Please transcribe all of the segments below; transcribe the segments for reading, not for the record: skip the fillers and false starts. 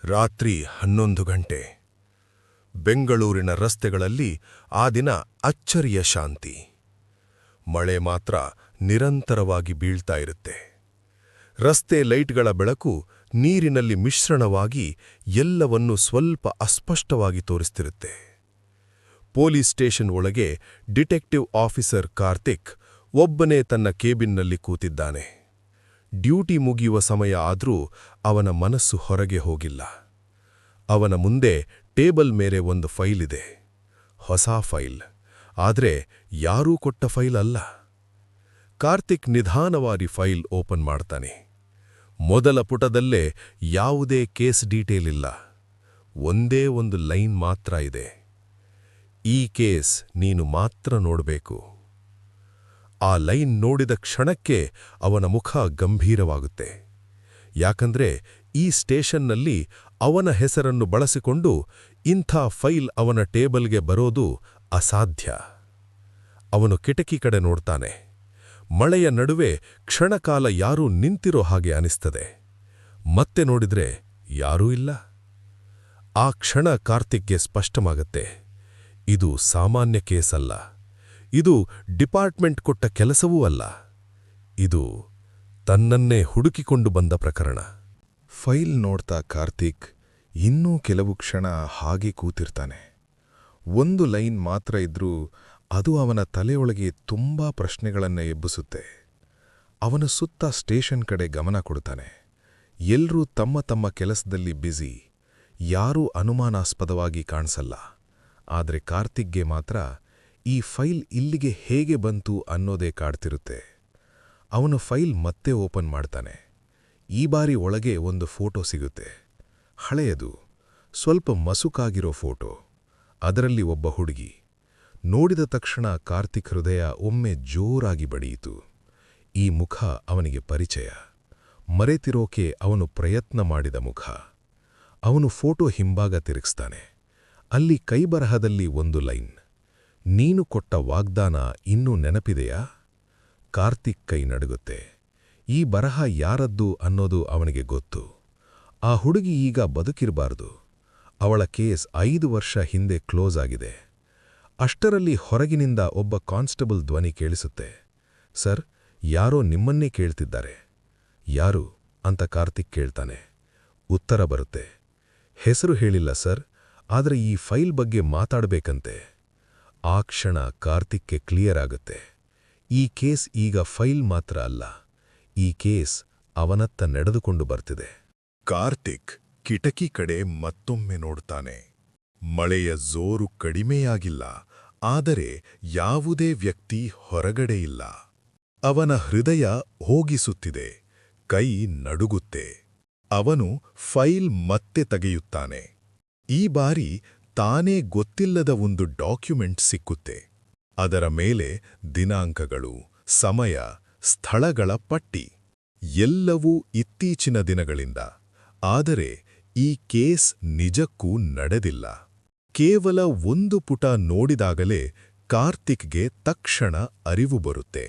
ರಾತ್ರಿ 11 ಗಂಟೆ. ಬೆಂಗಳೂರಿನ ರಸ್ತೆಗಳಲ್ಲಿ ಆ ದಿನ ಅಚ್ಚರಿಯ ಶಾಂತಿ. ಮಳೆ ಮಾತ್ರ ನಿರಂತರವಾಗಿ ಬೀಳ್ತಾ ಇರುತ್ತೆ. ರಸ್ತೆ ಲೈಟ್ಗಳ ಬೆಳಕು ನೀರಿನಲ್ಲಿ ಮಿಶ್ರಣವಾಗಿ ಎಲ್ಲವನ್ನೂ ಸ್ವಲ್ಪ ಅಸ್ಪಷ್ಟವಾಗಿ ತೋರಿಸ್ತಿರುತ್ತೆ. ಪೊಲೀಸ್ ಸ್ಟೇಷನ್ ಒಳಗೆ ಡಿಟೆಕ್ಟಿವ್ ಆಫೀಸರ್ ಕಾರ್ತಿಕ್ ಒಬ್ಬನೇ ತನ್ನ ಕೇಬಿನ್ನಲ್ಲಿ ಕೂತಿದ್ದಾನೆ. ಡ್ಯೂಟಿ ಮುಗಿಯುವ ಸಮಯ ಆದರೂ ಅವನ ಮನಸ್ಸು ಹೊರಗೆ ಹೋಗಿಲ್ಲ. ಅವನ ಮುಂದೆ ಟೇಬಲ್ ಮೇಲೆ ಒಂದು ಫೈಲ್ ಇದೆ. ಹೊಸ ಫೈಲ್, ಆದರೆ ಯಾರೂ ಕೊಟ್ಟ ಫೈಲ್ ಅಲ್ಲ. ಕಾರ್ತಿಕ್ ನಿಧಾನವಾಗಿ ಫೈಲ್ ಓಪನ್ ಮಾಡ್ತಾನೆ. ಮೊದಲ ಪುಟದಲ್ಲೇ ಯಾವುದೇ ಕೇಸ್ ಡೀಟೇಲ್ ಇಲ್ಲ. ಒಂದೇ ಒಂದು ಲೈನ್ ಮಾತ್ರ ಇದೆ. ಈ ಕೇಸ್ ನೀನು ಮಾತ್ರ ನೋಡಬೇಕು. ಆ ಲೈನ್ ನೋಡಿದ ಕ್ಷಣಕ್ಕೆ ಅವನ ಮುಖ ಗಂಭೀರವಾಗುತ್ತೆ. ಯಾಕಂದ್ರೆ ಈ ಸ್ಟೇಷನ್ನಲ್ಲಿ ಅವನ ಹೆಸರನ್ನು ಬಳಸಿಕೊಂಡು ಇಂಥ ಫೈಲ್ ಅವನ ಟೇಬಲ್ಗೆ ಬರೋದು ಅಸಾಧ್ಯ. ಅವನು ಕಿಟಕಿ ಕಡೆ ನೋಡ್ತಾನೆ. ಮಳೆಯ ನಡುವೆ ಕ್ಷಣಕಾಲ ಯಾರೂ ನಿಂತಿರೋ ಹಾಗೆ ಅನಿಸ್ತದೆ. ಮತ್ತೆ ನೋಡಿದ್ರೆ ಯಾರೂ ಇಲ್ಲ. ಆ ಕ್ಷಣ ಕಾರ್ತಿಕ್ಗೆ ಸ್ಪಷ್ಟವಾಗುತ್ತೆ, ಇದು ಸಾಮಾನ್ಯ ಕೇಸಲ್ಲ. ಇದು ಡಿಪಾರ್ಟ್ಮೆಂಟ್ ಕೊಟ್ಟ ಕೆಲಸವೂ ಅಲ್ಲ. ಇದು ತನ್ನನ್ನೇ ಹುಡುಕಿಕೊಂಡು ಬಂದ ಪ್ರಕರಣ. ಫೈಲ್ ನೋಡ್ತಾ ಕಾರ್ತಿಕ್ ಇನ್ನೂ ಕೆಲವು ಕ್ಷಣ ಹಾಗೆ ಕೂತಿರ್ತಾನೆ. ಒಂದು ಲೈನ್ ಮಾತ್ರ ಇದ್ರೂ ಅದು ಅವನ ತಲೆಯೊಳಗೆ ತುಂಬಾ ಪ್ರಶ್ನೆಗಳನ್ನ ಎಬ್ಬಿಸುತ್ತೆ. ಅವನ ಸುತ್ತ ಸ್ಟೇಷನ್ ಕಡೆ ಗಮನ ಕೊಡ್ತಾನೆ. ಎಲ್ರೂ ತಮ್ಮ ತಮ್ಮ ಕೆಲಸದಲ್ಲಿ ಬ್ಯುಸಿ. ಯಾರೂ ಅನುಮಾನಾಸ್ಪದವಾಗಿ ಕಾಣಿಸಲ್ಲ. ಆದರೆ ಕಾರ್ತಿಕ್ಗೆ ಮಾತ್ರ ಈ ಫೈಲ್ ಇಲ್ಲಿಗೆ ಹೇಗೆ ಬಂತು ಅನ್ನೋದೇ ಕಾಡ್ತಿರುತ್ತೆ. ಅವನು ಫೈಲ್ ಮತ್ತೆ ಓಪನ್ ಮಾಡ್ತಾನೆ. ಈ ಬಾರಿ ಒಳಗೆ ಒಂದು ಫೋಟೋ ಸಿಗುತ್ತೆ. ಹಳೆಯದು, ಸ್ವಲ್ಪ ಮಸುಕಾಗಿರೋ ಫೋಟೋ. ಅದರಲ್ಲಿ ಒಬ್ಬ ಹುಡುಗಿ. ನೋಡಿದ ತಕ್ಷಣ ಕಾರ್ತಿಕ್ ಹೃದಯ ಒಮ್ಮೆ ಜೋರಾಗಿ ಬಡಿಯಿತು. ಈ ಮುಖ ಅವನಿಗೆ ಪರಿಚಯ. ಮರೆತಿರೋಕೆ ಅವನು ಪ್ರಯತ್ನ ಮಾಡಿದ ಮುಖ. ಅವನು ಫೋಟೋ ಹಿಂಭಾಗ ತಿರುಗಿಸ್ತಾನೆ. ಅಲ್ಲಿ ಕೈಬರಹದಲ್ಲಿ ಒಂದು ಲೈನ್, ನೀನು ಕೊಟ್ಟ ವಾಗ್ದಾನ ಇನ್ನೂ ನೆನಪಿದೆಯಾ? ಕಾರ್ತಿಕ್ ಕೈ ನಡುಗುತ್ತೆ. ಈ ಬರಹ ಯಾರದ್ದು ಅನ್ನೋದು ಅವನಿಗೆ ಗೊತ್ತು. ಆ ಹುಡುಗಿ ಈಗ ಬದುಕಿರಬಾರದು. ಅವಳ ಕೇಸ್ 5 ವರ್ಷ ಹಿಂದೆ ಕ್ಲೋಸ್ ಆಗಿದೆ. ಅಷ್ಟರಲ್ಲಿ ಹೊರಗಿನಿಂದ ಒಬ್ಬ ಕಾನ್ಸ್ಟೇಬಲ್ ಧ್ವನಿ ಕೇಳಿಸುತ್ತೆ. ಸರ್, ಯಾರೋ ನಿಮ್ಮನ್ನೇ ಕೇಳ್ತಿದ್ದಾರೆ. ಯಾರು ಅಂತ ಕಾರ್ತಿಕ್ ಕೇಳ್ತಾನೆ. ಉತ್ತರ ಬರುತ್ತೆ. ಹೆಸರು ಹೇಳಿಲ್ಲ ಸರ್, ಆದರೆ ಈ ಫೈಲ್ ಬಗ್ಗೆ ಮಾತಾಡಬೇಕಂತೆ. ಆ ಕ್ಷಣ ಕಾರ್ತಿಕ್ಗೆ ಕ್ಲಿಯರ್ ಆಗುತ್ತೆ. ಈ ಕೇಸ್ ಈಗ ಫೈಲ್ ಮಾತ್ರ ಅಲ್ಲ, ಈ ಕೇಸ್ ಅವನತ್ತ ನಡೆದುಕೊಂಡು ಬರ್ತಿದೆ. ಕಾರ್ತಿಕ್ ಕಿಟಕಿ ಕಡೆ ಮತ್ತೊಮ್ಮೆ ನೋಡ್ತಾನೆ. ಮಳೆಯ ಜೋರು ಕಡಿಮೆಯಾಗಿಲ್ಲ, ಆದರೆ ಯಾವುದೇ ವ್ಯಕ್ತಿ ಹೊರಗಡೆ ಇಲ್ಲ. ಅವನ ಹೃದಯ ಹೋಗಿಸುತ್ತಿದೆ, ಕೈ ನಡುಗುತ್ತೆ. ಅವನು ಫೈಲ್ ಮತ್ತೆ ತೆಗೆಯುತ್ತಾನೆ. ಈ ಬಾರಿ ತಾನೇ ಗೊತ್ತಿಲ್ಲದ ಒಂದು ಡಾಕ್ಯುಮೆಂಟ್ ಸಿಕ್ಕುತ್ತೆ. ಅದರ ಮೇಲೆ ದಿನಾಂಕಗಳು, ಸಮಯ, ಸ್ಥಳಗಳ ಪಟ್ಟಿ. ಎಲ್ಲವೂ ಇತ್ತೀಚಿನ ದಿನಗಳಿಂದ. ಆದರೆ ಈ ಕೇಸ್ ನಿಜಕ್ಕೂ ನಡೆದಿಲ್ಲ. ಕೇವಲ ಒಂದು ಪುಟ ನೋಡಿದಾಗಲೇ ಕಾರ್ತಿಕ್ಗೆ ತಕ್ಷಣ ಅರಿವು ಬರುತ್ತೆ.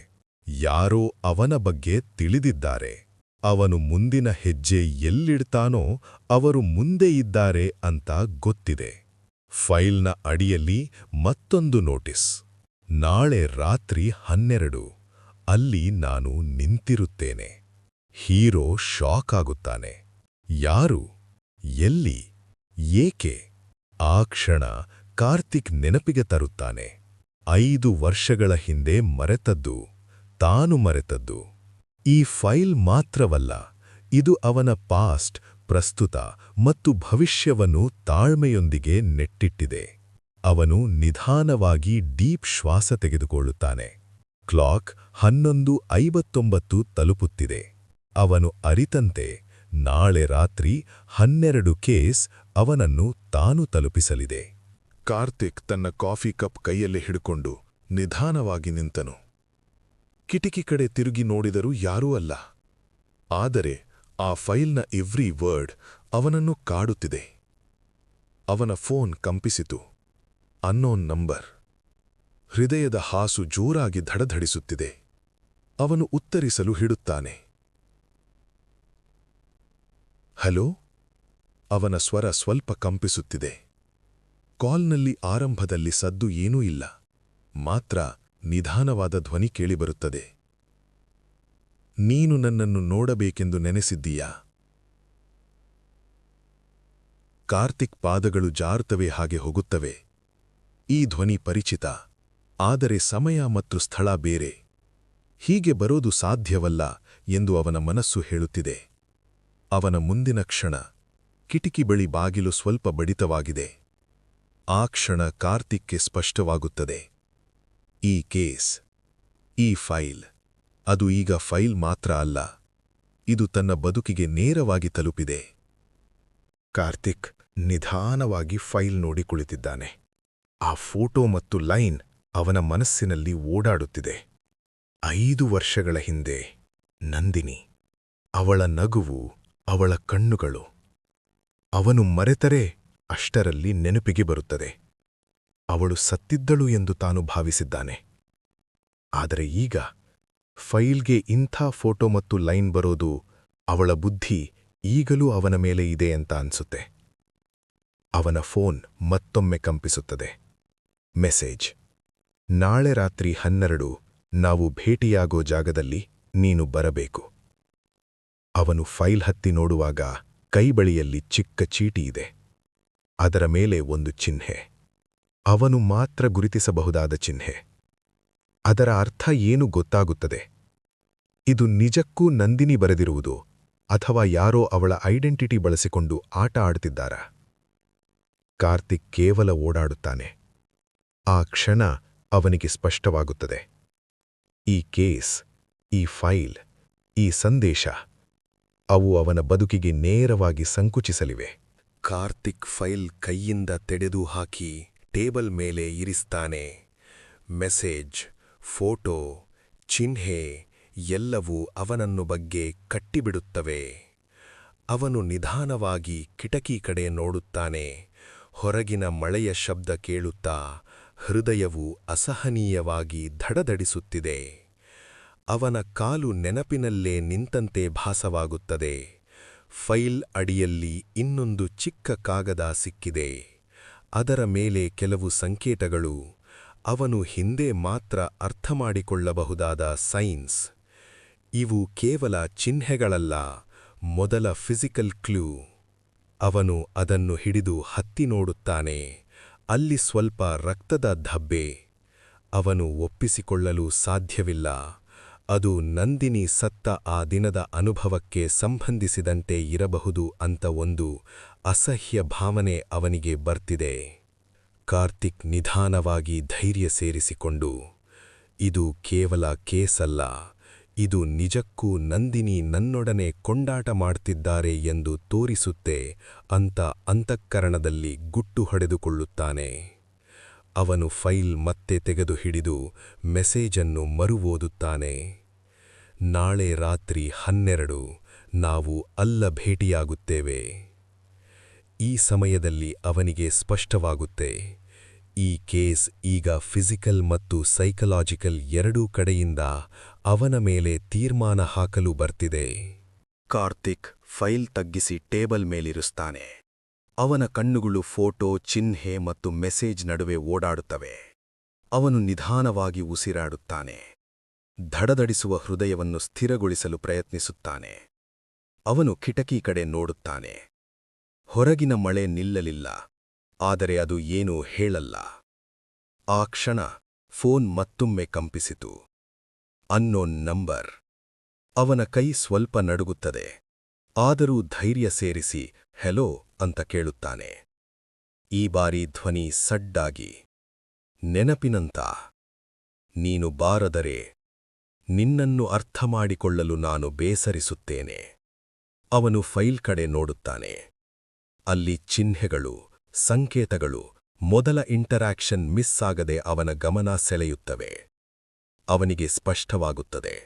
ಯಾರೋ ಅವನ ಬಗ್ಗೆ ತಿಳಿದಿದ್ದಾರೆ. ಅವನು ಮುಂದಿನ ಹೆಜ್ಜೆ ಎಲ್ಲಿಡ್ತಾನೋ ಅವರು ಮುಂದೆ ಇದ್ದಾರೆ ಅಂತ ಗೊತ್ತಿದೆ. ಫೈಲ್ನ ಅಡಿಯಲ್ಲಿ ಮತ್ತೊಂದು ನೋಟಿಸ್. ನಾಳೆ ರಾತ್ರಿ 12, ಅಲ್ಲಿ ನಾನು ನಿಂತಿರುತ್ತೇನೆ. Hero shock ಆಗುತ್ತಾನೆ. ಯಾರು? ಎಲ್ಲಿ? ಏಕೆ? ಆ ಕ್ಷಣ ಕಾರ್ತಿಕ್ ನೆನಪಿಗೆ ತರುತ್ತಾನೆ. 5 ವರ್ಷಗಳ ಹಿಂದೆ ಮರೆತದ್ದು, ತಾನು ಮರೆತದ್ದು. ಈ ಫೈಲ್ ಮಾತ್ರವಲ್ಲ, ಇದು ಅವನ ಪಾಸ್ಟ್, ಪ್ರಸ್ತುತ ಮತ್ತು ಭವಿಷ್ಯವನ್ನು ತಾಳ್ಮೆಯೊಂದಿಗೆ ನೆಟ್ಟಿಟ್ಟಿದೆ. ಅವನು ನಿಧಾನವಾಗಿ ಡೀಪ್ ಶ್ವಾಸ ತೆಗೆದುಕೊಳ್ಳುತ್ತಾನೆ. ಕ್ಲಾಕ್ 11:59 ತಲುಪುತ್ತಿದೆ. ಅವನು ಅರಿತಂತೆ ನಾಳೆ ರಾತ್ರಿ 12 ಕೇಸ್ ಅವನನ್ನು ತಾನು ತಲುಪಿಸಲಿದೆ. ಕಾರ್ತಿಕ್ ತನ್ನ ಕಾಫಿ ಕಪ್ ಕೈಯಲ್ಲಿ ಹಿಡ್ಕೊಂಡು ನಿಧಾನವಾಗಿ ನಿಂತನು. ಕಿಟಕಿ ಕಡೆ ತಿರುಗಿ ನೋಡಿದರೂ ಯಾರೂ ಅಲ್ಲ. ಆದರೆ ಆ ಫೈಲ್ನ ಎವ್ರಿ ವರ್ಡ್ ಅವನನ್ನು ಕಾಡುತ್ತಿದೆ. ಅವನ ಫೋನ್ ಕಂಪಿಸಿತು. Unknown number. ಹೃದಯದ ಹಾಸು ಜೋರಾಗಿ ಧಡಧಡಿಸುತ್ತಿದೆ. ಅವನು ಉತ್ತರಿಸಲು ಹಿಡುತ್ತಾನೆ. ಹಲೋ, ಅವನ ಸ್ವರ ಸ್ವಲ್ಪ ಕಂಪಿಸುತ್ತಿದೆ. ಕಾಲ್ನಲ್ಲಿ ಆರಂಭದಲ್ಲಿ ಸದ್ದು ಏನೂ ಇಲ್ಲ, ಮಾತ್ರ ನಿಧಾನವಾದ ಧ್ವನಿ ಕೇಳಿಬರುತ್ತದೆ. ನೀನು ನನ್ನನ್ನು ನೋಡಬೇಕೆಂದು ನೆನೆಸಿದ್ದೀಯಾ? ಕಾರ್ತಿಕ್ ಪಾದಗಳು ಜಾರುತ್ತವೆ, ಹಾಗೆ ಹೋಗುತ್ತವೆ. ಈ ಧ್ವನಿ ಪರಿಚಿತ, ಆದರೆ ಸಮಯ ಮತ್ತು ಸ್ಥಳ ಬೇರೆ. ಹೀಗೆ ಬರೋದು ಸಾಧ್ಯವಲ್ಲ ಎಂದು ಅವನ ಮನಸ್ಸು ಹೇಳುತ್ತಿದೆ. ಅವನ ಮುಂದಿನ ಕ್ಷಣ, ಕಿಟಕಿ ಬಳಿ ಬಾಗಿಲು ಸ್ವಲ್ಪ ಬಡಿತವಾಗಿದೆ. ಆ ಕ್ಷಣ ಕಾರ್ತಿಕ್ಗೆ ಸ್ಪಷ್ಟವಾಗುತ್ತದೆ, ಈ ಕೇಸ್, ಈ ಫೈಲ್, ಅದು ಈಗ ಫೈಲ್ ಮಾತ್ರ ಅಲ್ಲ, ಇದು ತನ್ನ ಬದುಕಿಗೆ ನೇರವಾಗಿ ತಲುಪಿದೆ. ಕಾರ್ತಿಕ್ ನಿಧಾನವಾಗಿ ಫೈಲ್ ನೋಡಿ ಕುಳಿತಿದ್ದಾನೆ. ಆ ಫೋಟೋ ಮತ್ತು ಲೈನ್ ಅವನ ಮನಸ್ಸಿನಲ್ಲಿ ಓಡಾಡುತ್ತಿದೆ. 5 ವರ್ಷಗಳ ಹಿಂದೆ ನಂದಿನಿ, ಅವಳ ನಗುವು, ಅವಳ ಕಣ್ಣುಗಳು. ಅವನು ಮರೆತರೆ ಅಷ್ಟರಲ್ಲಿ ನೆನಪಿಗೆ ಬರುತ್ತದೆ. ಅವಳು ಸತ್ತಿದ್ದಳು ಎಂದು ತಾನು ಭಾವಿಸಿದ್ದಾನೆ. ಆದರೆ ಈಗ ಫೈಲ್ಗೆ ಇಂಥ ಫೋಟೋ ಮತ್ತು ಲೈನ್ ಬರೋದು, ಅವಳ ಬುದ್ಧಿ ಈಗಲೂ ಅವನ ಮೇಲೆ ಇದೆ ಅಂತ ಅನ್ಸುತ್ತೆ. ಅವನ ಫೋನ್ ಮತ್ತೊಮ್ಮೆ ಕಂಪಿಸುತ್ತದೆ. ಮೆಸೇಜ್: ನಾಳೆ ರಾತ್ರಿ 12 ನಾವು ಭೇಟಿಯಾಗೋ ಜಾಗದಲ್ಲಿ ನೀನು ಬರಬೇಕು. ಅವನು ಫೈಲ್ ಹತ್ತಿ ನೋಡುವಾಗ ಕೈಬಳಿಯಲ್ಲಿ ಚಿಕ್ಕ ಚೀಟಿ ಇದೆ. ಅದರ ಮೇಲೆ ಒಂದು ಚಿಹ್ನೆ, ಅವನು ಮಾತ್ರ ಗುರುತಿಸಬಹುದಾದ ಚಿಹ್ನೆ. ಅದರ ಅರ್ಥ ಏನು ಗೊತ್ತಾಗುತ್ತದೆ. ಇದು ನಿಜಕ್ಕೂ ನಂದಿನಿ ಬರೆದಿರುವುದು, ಅಥವಾ ಯಾರೋ ಅವಳ ಐಡೆಂಟಿಟಿ ಬಳಸಿಕೊಂಡು ಆಟ ಆಡ್ತಿದ್ದಾರಾ? ಕಾರ್ತಿಕ್ ಕೇವಲ ಓಡಾಡುತ್ತಾನೆ. ಆ ಕ್ಷಣ ಅವನಿಗೆ ಸ್ಪಷ್ಟವಾಗುತ್ತದೆ, ಈ ಕೇಸ್, ಈ ಫೈಲ್, ಈ ಸಂದೇಶ, ಅವು ಅವನ ಬದುಕಿಗೆ ನೇರವಾಗಿ ಸಂಕುಚಿಸಲಿವೆ. ಕಾರ್ತಿಕ್ ಫೈಲ್ ಕೈಯಿಂದ ತೆಗೆದು ಹಾಕಿ ಟೇಬಲ್ ಮೇಲೆ ಇರಿಸ್ತಾನೆ. ಮೆಸೇಜ್, ಫೋಟೋ, ಚಿಹ್ನೆ ಎಲ್ಲವೂ ಅವನನ್ನು ಬಗ್ಗೆ ಕಟ್ಟಿಬಿಡುತ್ತವೆ. ಅವನು ನಿಧಾನವಾಗಿ ಕಿಟಕಿ ಕಡೆ ನೋಡುತ್ತಾನೆ. ಹೊರಗಿನ ಮಳೆಯ ಶಬ್ದ ಕೇಳುತ್ತಾ ಹೃದಯವು ಅಸಹನೀಯವಾಗಿ ಧಡಧಡಿಸುತ್ತಿದೆ. ಅವನ ಕಾಲು ನೆನಪಿನಲ್ಲೇ ನಿಂತಂತೆ ಭಾಸವಾಗುತ್ತದೆ. ಫೈಲ್ ಅಡಿಯಲ್ಲಿ ಇನ್ನೊಂದು ಚಿಕ್ಕ ಕಾಗದ ಸಿಕ್ಕಿದೆ. ಅದರ ಮೇಲೆ ಕೆಲವು ಸಂಕೇತಗಳು, ಅವನು ಹಿಂದೆ ಮಾತ್ರ ಅರ್ಥಮಾಡಿಕೊಳ್ಳಬಹುದಾದ ಸೈನ್ಸ್. ಇವು ಕೇವಲ ಚಿಹ್ನೆಗಳಲ್ಲ, ಮೊದಲ ಫಿಸಿಕಲ್ ಕ್ಲೂ. ಅವನು ಅದನ್ನು ಹಿಡಿದು ಹತ್ತಿ ನೋಡುತ್ತಾನೆ. ಅಲ್ಲಿ ಸ್ವಲ್ಪ ರಕ್ತದ ಧಬ್ಬೆ. ಅವನು ಒಪ್ಪಿಸಿಕೊಳ್ಳಲು ಸಾಧ್ಯವಿಲ್ಲ, ಅದು ನಂದಿನಿ ಸತ್ತ ಆ ದಿನದ ಅನುಭವಕ್ಕೆ ಸಂಬಂಧಿಸಿದಂತೆ ಇರಬಹುದು ಅಂತ ಒಂದು ಅಸಹ್ಯ ಭಾವನೆ ಅವನಿಗೆ ಬರ್ತಿದೆ. ಕಾರ್ತಿಕ್ ನಿಧಾನವಾಗಿ ಧೈರ್ಯ ಸೇರಿಸಿಕೊಂಡು, ಇದು ಕೇವಲ ಕೇಸಲ್ಲ, ಇದು ನಿಜಕ್ಕೂ ನಂದಿನಿ ನನ್ನೊಡನೆ ಕೊಂಡಾಟ ಮಾಡ್ತಿದ್ದಾರೆ ಎಂದು ತೋರಿಸುತ್ತೆ ಅಂತ ಅಂತಃಕರಣದಲ್ಲಿ ಗುಟ್ಟು ಹೊಡೆದುಕೊಳ್ಳುತ್ತಾನೆ. ಅವನು ಫೈಲ್ ಮತ್ತೆ ತೆಗೆದು ಹಿಡಿದು ಮೆಸೇಜನ್ನು ಮರುಓದುತ್ತಾನೆ. ನಾಳೆ ರಾತ್ರಿ 12 ನಾವು ಅಲ್ಲ ಭೇಟಿಯಾಗುತ್ತೇವೆ. ಈ ಸಮಯದಲ್ಲಿ ಅವನಿಗೆ ಸ್ಪಷ್ಟವಾಗುತ್ತೆ, ಈ ಕೇಸ್ ಈಗ ಫಿಸಿಕಲ್ ಮತ್ತು ಸೈಕಲಾಜಿಕಲ್ ಎರಡೂ ಕಡೆಯಿಂದ ಅವನ ಮೇಲೆ ತೀರ್ಮಾನ ಹಾಕಲು ಬರ್ತಿದೆ. ಕಾರ್ತಿಕ್ ಫೈಲ್ ತಗ್ಗಿಸಿ ಟೇಬಲ್ ಮೇಲಿರಿಸ್ತಾನೆ. ಅವನ ಕಣ್ಣುಗಳು ಫೋಟೋ, ಚಿಹ್ನೆ ಮತ್ತು ಮೆಸೇಜ್ ನಡುವೆ ಓಡಾಡುತ್ತವೆ. ಅವನು ನಿಧಾನವಾಗಿ ಉಸಿರಾಡುತ್ತಾನೆ. ಧಡಧಡಿಸುವ ಹೃದಯವನ್ನು ಸ್ಥಿರಗೊಳಿಸಲು ಪ್ರಯತ್ನಿಸುತ್ತಾನೆ. ಅವನು ಕಿಟಕಿ ಕಡೆ ನೋಡುತ್ತಾನೆ. ಹೊರಗಿನ ಮಳೆ ನಿಲ್ಲಲಿಲ್ಲ, ಆದರೆ ಅದು ಏನೂ ಹೇಳಲ್ಲ. ಆ ಕ್ಷಣ ಫೋನ್ ಮತ್ತೊಮ್ಮೆ ಕಂಪಿಸಿತು. Unknown number. ಅವನ ಕೈ ಸ್ವಲ್ಪ ನಡುಗುತ್ತದೆ. ಆದರೂ ಧೈರ್ಯ ಸೇರಿಸಿ ಹೆಲೋ ಅಂತ ಕೇಳುತ್ತಾನೆ. ಈ ಬಾರಿ ಧ್ವನಿ ಸಡ್ಡಾಗಿ, ನೆನಪಿನಂತ. ನೀನು ಬಾರದರೆ ನಿನ್ನನ್ನು ಅರ್ಥಮಾಡಿಕೊಳ್ಳಲು ನಾನು ಬೇಸರಿಸುತ್ತೇನೆ. ಅವನು ಫೈಲ್ ಕಡೆ ನೋಡುತ್ತಾನೆ. ಅಲ್ಲಿ ಚಿಹ್ನೆಗಳು, ಸಂಕೇತಗಳು, ಮೊದಲ ಇಂಟರಾಕ್ಷನ್ ಮಿಸ್ ಆಗದೆ ಅವನ ಗಮನ ಸೆಳೆಯುತ್ತವೆ. ಅವನಿಗೆ ಸ್ಪಷ್ಟವಾಗುತ್ತದೆ,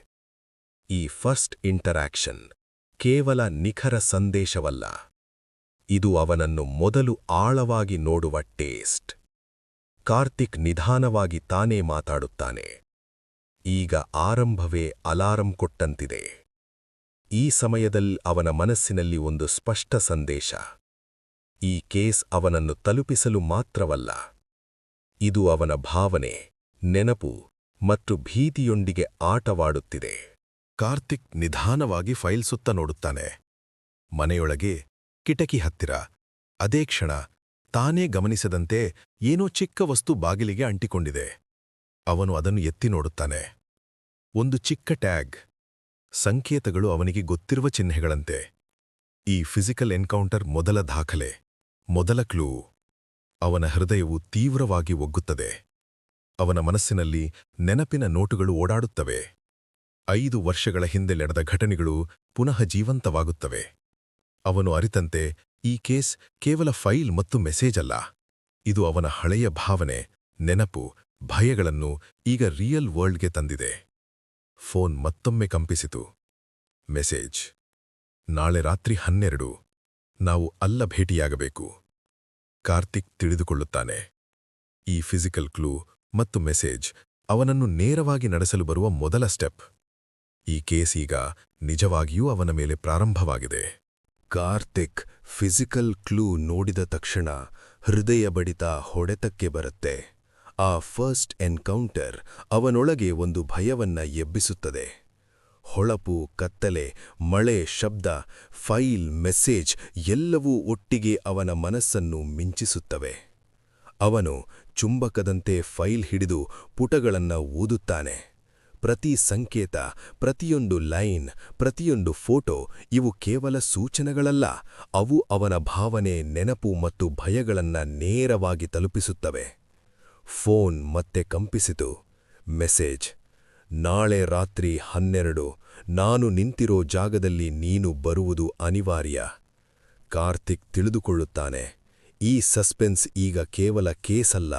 ಈ ಫಸ್ಟ್ ಇಂಟರಾಕ್ಷನ್ ಕೇವಲ ನಿಖರ ಸಂದೇಶವಲ್ಲ, ಇದು ಅವನನ್ನು ಮೊದಲು ಆಳವಾಗಿ ನೋಡುವ ಟೇಸ್ಟ್. ಕಾರ್ತಿಕ್ ನಿಧಾನವಾಗಿ ತಾನೇ ಮಾತಾಡುತ್ತಾನೆ. ಈಗ ಆರಂಭವೇ ಅಲಾರಂ ಕೊಟ್ಟಂತಿದೆ. ಈ ಸಮಯದಲ್ಲಿ ಅವನ ಮನಸ್ಸಿನಲ್ಲಿ ಒಂದು ಸ್ಪಷ್ಟ ಸಂದೇಶ. ಈ ಕೇಸ್ ಅವನನ್ನು ತಲುಪಿಸಲು ಮಾತ್ರವಲ್ಲ, ಇದು ಅವನ ಭಾವನೆ, ನೆನಪು ಮತ್ತು ಭೀತಿಯೊಂದಿಗೆ ಆಟವಾಡುತ್ತಿದೆ. ಕಾರ್ತಿಕ್ ನಿಧಾನವಾಗಿ ಫೈಲ್ ಸುತ್ತ ನೋಡುತ್ತಾನೆ. ಮನೆಯೊಳಗೆ ಕಿಟಕಿ ಹತ್ತಿರ ಅದೇ ಕ್ಷಣ ತಾನೇ ಗಮನಿಸದಂತೆ ಏನೋ ಚಿಕ್ಕ ವಸ್ತು ಬಾಗಿಲಿಗೆ ಅಂಟಿಕೊಂಡಿದೆ. ಅವನು ಅದನ್ನು ಎತ್ತಿ ನೋಡುತ್ತಾನೆ. ಒಂದು ಚಿಕ್ಕ ಟ್ಯಾಗ್. ಸಂಕೇತಗಳು ಅವನಿಗೆ ಗೊತ್ತಿರುವ ಚಿಹ್ನೆಗಳಂತೆ. ಈ ಫಿಸಿಕಲ್ ಎನ್ಕೌಂಟರ್ ಮೊದಲ ದಾಖಲೆ, ಮೊದಲ ಕ್ಲೂ. ಅವನ ಹೃದಯವು ತೀವ್ರವಾಗಿ ಒಗ್ಗುತ್ತದೆ. ಅವನ ಮನಸ್ಸಿನಲ್ಲಿ ನೆನಪಿನ ನೋಟುಗಳು ಓಡಾಡುತ್ತವೆ. 5 ವರ್ಷಗಳ ಹಿಂದೆ ನಡೆದ ಘಟನೆಗಳು ಪುನಃ ಜೀವಂತವಾಗುತ್ತವೆ. ಅವನು ಅರಿತಂತೆ ಈ ಕೇಸ್ ಕೇವಲ ಫೈಲ್ ಮತ್ತು ಮೆಸೇಜ್ ಅಲ್ಲ, ಇದು ಅವನ ಹಳೆಯ ಭಾವನೆ, ನೆನಪು, ಭಯಗಳನ್ನು ಈಗ ರಿಯಲ್ ವರ್ಲ್ಡ್ಗೆ ತಂದಿದೆ. ಫೋನ್ ಮತ್ತೊಮ್ಮೆ ಕಂಪಿಸಿತು. ಮೆಸೇಜ್: ನಾಳೆ ರಾತ್ರಿ 12, ನಾವು ಅಲ್ಲ ಭೇಟಿಯಾಗಬೇಕು. ಕಾರ್ತಿಕ್ ತಿಳಿದುಕೊಳ್ಳುತ್ತಾನೆ, ಈ ಫಿಸಿಕಲ್ ಕ್ಲೂ ಮತ್ತು ಮೆಸೇಜ್ ಅವನನ್ನು ನೇರವಾಗಿ ನಡೆಸಲು ಬರುವ ಮೊದಲ ಸ್ಟೆಪ್. ಈ ಕೇಸ್ ಈಗ ನಿಜವಾಗಿಯೂ ಅವನ ಮೇಲೆ ಪ್ರಾರಂಭವಾಗಿದೆ. ಕಾರ್ತಿಕ್ ಫಿಸಿಕಲ್ ಕ್ಲೂ ನೋಡಿದ ತಕ್ಷಣ ಹೃದಯ ಬಡಿತ ಹೊಡೆತಕ್ಕೆ ಬರುತ್ತೆ. ಆ ಫಸ್ಟ್ ಎನ್ಕೌಂಟರ್ ಅವನೊಳಗೆ ಒಂದು ಭಯವನ್ನ ಎಬ್ಬಿಸುತ್ತದೆ. ಹೊಳಪು, ಕತ್ತಲೆ, ಮಳೆ, ಶಬ್ದ, ಫೈಲ್, ಮೆಸೇಜ್ ಎಲ್ಲವೂ ಒಟ್ಟಿಗೆ ಅವನ ಮನಸ್ಸನ್ನು ಮಿಂಚಿಸುತ್ತವೆ. ಅವನು ಚುಂಬಕದಂತೆ ಫೈಲ್ ಹಿಡಿದು ಪುಟಗಳನ್ನ ಊದುತ್ತಾನೆ. ಪ್ರತಿ ಸಂಕೇತ, ಪ್ರತಿಯೊಂದು ಲೈನ್, ಪ್ರತಿಯೊಂದು ಫೋಟೋ ಇವು ಕೇವಲ ಸೂಚನೆಗಳಲ್ಲ, ಅವು ಅವನ ಭಾವನೆ, ನೆನಪು ಮತ್ತು ಭಯಗಳನ್ನ ನೇರವಾಗಿ ತಲುಪಿಸುತ್ತವೆ. ಫೋನ್ ಮತ್ತೆ ಕಂಪಿಸಿತು. ಮೆಸೇಜ್: ನಾಳೆ ರಾತ್ರಿ 12, ನಾನು ನಿಂತಿರೋ ಜಾಗದಲ್ಲಿ ನೀನು ಬರುವುದು ಅನಿವಾರ್ಯ. ಕಾರ್ತಿಕ್ ತಿಳಿದುಕೊಳ್ಳುತ್ತಾನೆ, ಈ ಸಸ್ಪೆನ್ಸ್ ಈಗ ಕೇವಲ ಕೇಸಲ್ಲ,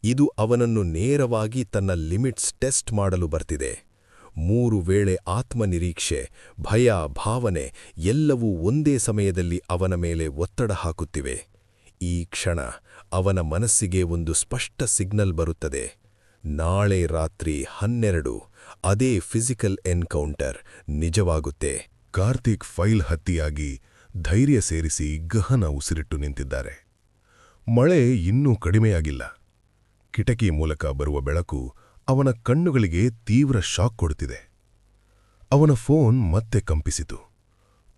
ಇದು ಅವನನ್ನು ನೇರವಾಗಿ ತನ್ನ ಲಿಮಿಟ್ಸ್ ಟೆಸ್ಟ್ ಮಾಡಲು ಬರ್ತಿದೆ. 3 ವೇಳೆ ಆತ್ಮನಿರೀಕ್ಷೆ, ಭಯ, ಭಾವನೆ ಎಲ್ಲವೂ ಒಂದೇ ಸಮಯದಲ್ಲಿ ಅವನ ಮೇಲೆ ಒತ್ತಡ ಹಾಕುತ್ತಿವೆ. ಈ ಕ್ಷಣ ಅವನ ಮನಸ್ಸಿಗೆ ಒಂದು ಸ್ಪಷ್ಟ ಸಿಗ್ನಲ್ ಬರುತ್ತದೆ. ನಾಳೆ ರಾತ್ರಿ 12 ಅದೇ ಫಿಸಿಕಲ್ ಎನ್ಕೌಂಟರ್ ನಿಜವಾಗುತ್ತೆ. ಕಾರ್ತಿಕ್ ಫೈಲ್ ಹತ್ತಿಯಾಗಿ ಧೈರ್ಯ ಸೇರಿಸಿ ಗಹನ ಉಸಿರಿಟ್ಟು ನಿಂತಿದ್ದಾರೆ. ಮಳೆ ಇನ್ನೂ ಕಡಿಮೆಯಾಗಿಲ್ಲ. ಕಿಟಕಿ ಮೂಲಕ ಬರುವ ಬೆಳಕು ಅವನ ಕಣ್ಣುಗಳಿಗೆ ತೀವ್ರ ಶಾಕ್ ಕೊಡುತ್ತಿದೆ. ಅವನ ಫೋನ್ ಮತ್ತೆ ಕಂಪಿಸಿತು.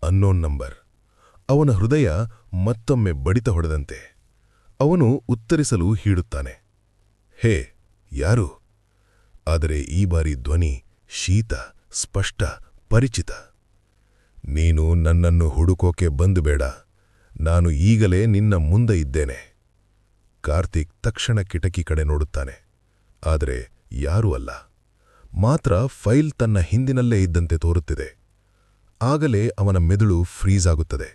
Unknown number. ಅವನ ಹೃದಯ ಮತ್ತೊಮ್ಮೆ ಬಡಿತ ಹೊಡೆದಂತೆ. ಅವನು ಉತ್ತರಿಸಲು ಹೀಡುತ್ತಾನೆ, ಹೇ, ಯಾರು? ಆದರೆ ಈ ಬಾರಿ ಧ್ವನಿ ಶೀತ, ಸ್ಪಷ್ಟ, ಪರಿಚಿತ. ನೀನು ನನ್ನನ್ನು ಹುಡುಕೋಕೆ ಬಂದುಬೇಡ, ನಾನು ಈಗಲೇ ನಿನ್ನ ಮುಂದೆ ಇದ್ದೇನೆ. ಕಾರ್ತಿಕ್ ತಕ್ಷಣ ಕಿಟಕಿ ಕಡೆ ನೋಡುತ್ತಾನೆ. ಆದರೆ ಯಾರೂ ಅಲ್ಲ. ಮಾತ್ರ ಫೈಲ್ ತನ್ನ ಹಿಂದಿನಲ್ಲೇ ಇದ್ದಂತೆ ತೋರುತ್ತಿದೆ. ಆಗಲೇ ಅವನ ಮೆದುಳು ಫ್ರೀಸ್ ಆಗುತ್ತದೆ.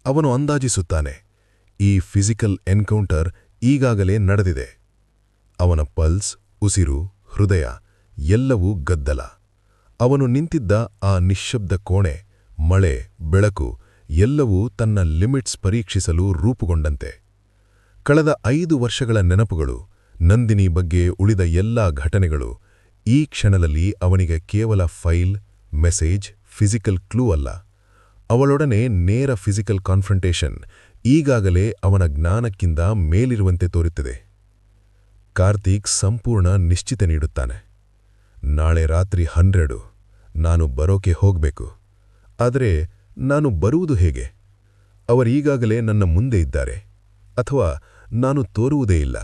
ಅವನು ಅಂದಾಜಿಸುತ್ತಾನೆ, ಈ ಫಿಸಿಕಲ್ ಎನ್ಕೌಂಟರ್ ಈಗಾಗಲೇ ನಡೆದಿದೆ. ಅವನ ಪಲ್ಸ್, ಉಸಿರು, ಹೃದಯ ಎಲ್ಲವೂ ಗದ್ದಲ. ಅವನು ನಿಂತಿದ್ದ ಆ ನಿಶ್ಶಬ್ದ ಕೋಣೆ, ಮಳೆ, ಬೆಳಕು ಎಲ್ಲವೂ ತನ್ನ ಲಿಮಿಟ್ಸ್ ಪರೀಕ್ಷಿಸಲು ರೂಪುಗೊಂಡಂತೆ. ಕಳೆದ 5 ವರ್ಷಗಳ ನೆನಪುಗಳು, ನಂದಿನಿ ಬಗ್ಗೆ ಉಳಿದ ಎಲ್ಲಾ ಘಟನೆಗಳು ಈ ಕ್ಷಣದಲ್ಲಿ ಅವನಿಗೆ ಕೇವಲ ಫೈಲ್, ಮೆಸೇಜ್, ಫಿಸಿಕಲ್ ಕ್ಲೂ ಅಲ್ಲ, ಅವಳೊಡನೆ ನೇರ ಫಿಸಿಕಲ್ ಕಾನ್ಫ್ರಂಟೇಷನ್ ಈಗಾಗಲೇ ಅವನ ಜ್ಞಾನಕ್ಕಿಂತ ಮೇಲಿರುವಂತೆ ತೋರುತ್ತಿದೆ. ಕಾರ್ತಿಕ್ ಸಂಪೂರ್ಣ ನಿಶ್ಚಿತ ನೀಡುತ್ತಾನೆ. ನಾಳೆ ರಾತ್ರಿ 12 ನಾನು ಬರೋಕೆ ಹೋಗ್ಬೇಕು. ಆದರೆ ನಾನು ಬರುವುದು ಹೇಗೆ? ಅವರೀಗಾಗಲೇ ನನ್ನ ಮುಂದೆ ಇದ್ದಾರೆ, ಅಥವಾ ನಾನು ತೋರುವುದೇ ಇಲ್ಲ?